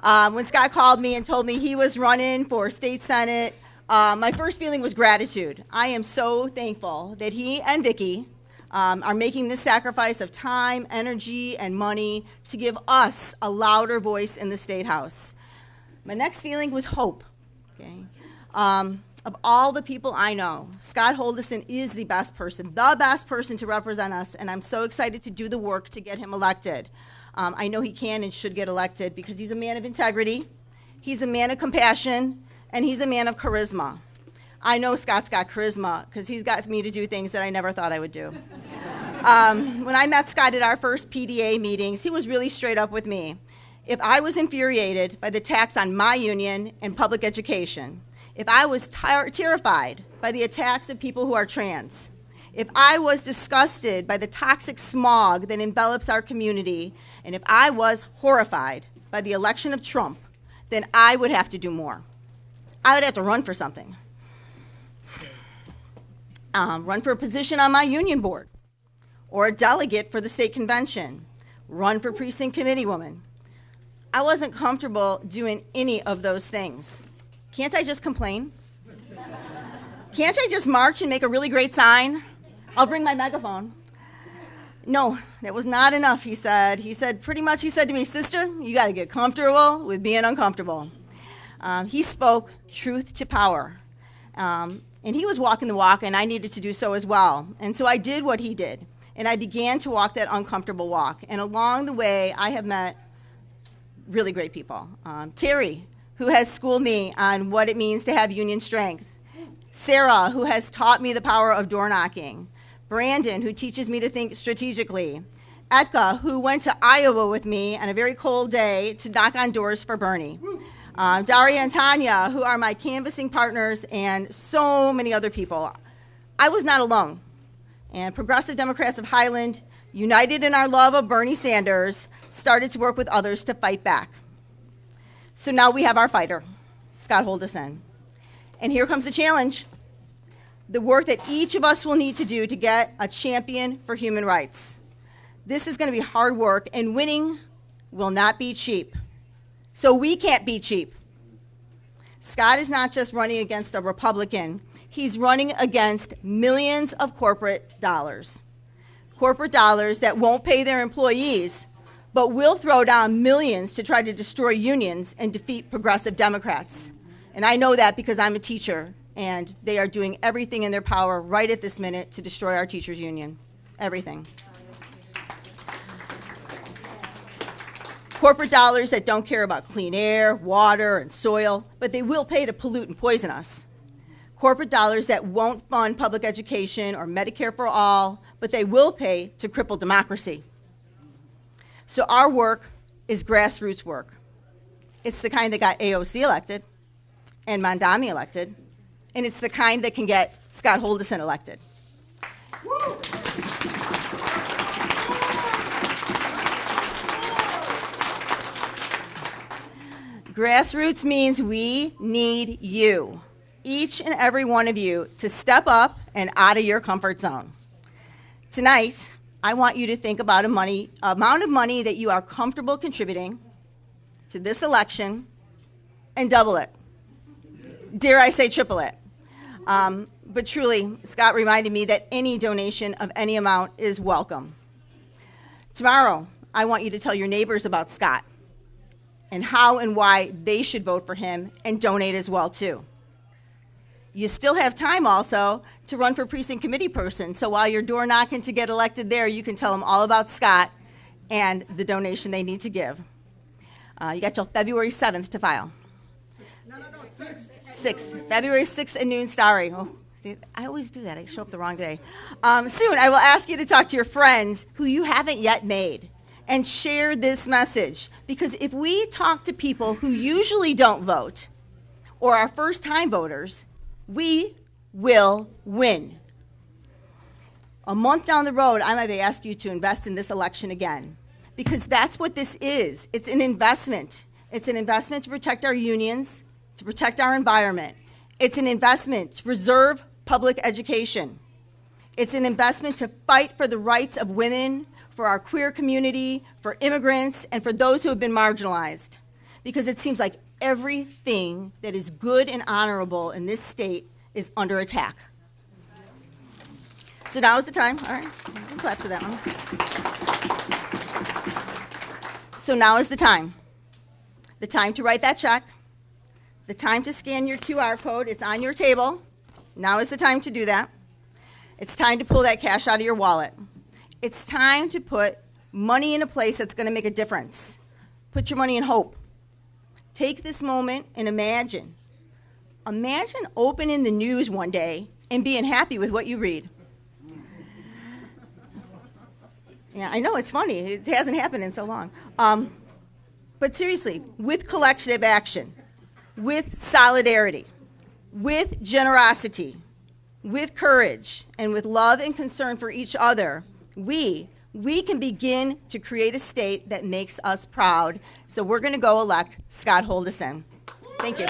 When Scott called me and told me he was running for state senate, my first feeling was gratitude. I am so thankful that he and Vicki are making this sacrifice of time, energy, and money to give us a louder voice in the State House. My next feeling was hope. Okay? Of all the people I know, Scott Houldieson is the best person to represent us, and I'm so excited to do the work to get him elected. I know he can and should get elected because he's a man of integrity, he's a man of compassion, and he's a man of charisma. I know Scott's got charisma because he's got me to do things that I never thought I would do. When I met Scott at our first PDA meetings, he was really straight up with me. If I was infuriated by the tax on my union and public education, if I was terrified by the attacks of people who are trans, if I was disgusted by the toxic smog that envelops our community, and if I was horrified by the election of Trump, then I would have to do more. I would have to run for something. Run for a position on my union board, or a delegate for the state convention, run for precinct committee woman. I wasn't comfortable doing any of those things. Can't I just complain? Can't I just march and make a really great sign? I'll bring my megaphone. No, that was not enough, he said. He said to me, sister, you got to get comfortable with being uncomfortable. He spoke truth to power. And he was walking the walk, and I needed to do so as well. And so I did what he did, and I began to walk that uncomfortable walk. And along the way, I have met really great people. Terry, who has schooled me on what it means to have union strength. Sarah, who has taught me the power of door knocking. Brandon, who teaches me to think strategically. Etka, who went to Iowa with me on a very cold day to knock on doors for Bernie. Daria and Tanya, who are my canvassing partners, and so many other people. I was not alone. And Progressive Democrats of Highland, united in our love of Bernie Sanders, started to work with others to fight back. So now we have our fighter, Scott Houldieson. And here comes the challenge, the work that each of us will need to do to get a champion for human rights. This is going to be hard work, and winning will not be cheap. So we can't be cheap. Scott is not just running against a Republican. He's running against millions of corporate dollars. Corporate dollars that won't pay their employees, but will throw down millions to try to destroy unions and defeat progressive Democrats. And I know that because I'm a teacher, and they are doing everything in their power right at this minute to destroy our teachers' union. Everything. Corporate dollars that don't care about clean air, water, and soil, but they will pay to pollute and poison us. Corporate dollars that won't fund public education or Medicare for all, but they will pay to cripple democracy. So our work is grassroots work. It's the kind that got AOC elected and Mondami elected, and it's the kind that can get Scott Houldieson elected. Woo! Grassroots means we need you, each and every one of you, to step up and out of your comfort zone. Tonight, I want you to think about amount of money that you are comfortable contributing to this election and double it. Dare I say triple it. But truly, Scott reminded me that any donation of any amount is welcome. Tomorrow, I want you to tell your neighbors about Scott and how and why they should vote for him and donate as well, too. You still have time also to run for precinct committee person, so while you're door knocking to get elected there, you can tell them all about Scott and the donation they need to give. You got till February 7th to file. 6th. February 6th at noon, starry. Oh, see, I always do that. I show up the wrong day. Soon, I will ask you to talk to your friends who you haven't yet made and share this message. Because if we talk to people who usually don't vote or are first-time voters, we will win. A month down the road, I might ask you to invest in this election again, because that's what this is. It's an investment. It's an investment to protect our unions, to protect our environment. It's an investment to preserve public education. It's an investment to fight for the rights of women, for our queer community, for immigrants, and for those who have been marginalized. because it seems like everything that is good and honorable in this state is under attack. So now is the time. All right, you can clap for that one. So now is the time. The time to write that check. The time to scan your QR code. It's on your table. Now is the time to do that. It's time to pull that cash out of your wallet. It's time to put money in a place that's going to make a difference. Put your money in hope. Take this moment and imagine. Imagine opening the news one day and being happy with what you read. Yeah, I know, it's funny. It hasn't happened in so long. But seriously, with collective action, with solidarity, with generosity, with courage, and with love and concern for each other, we can begin to create a state that makes us proud. So we're going to go elect Scott Houldieson. Thank you.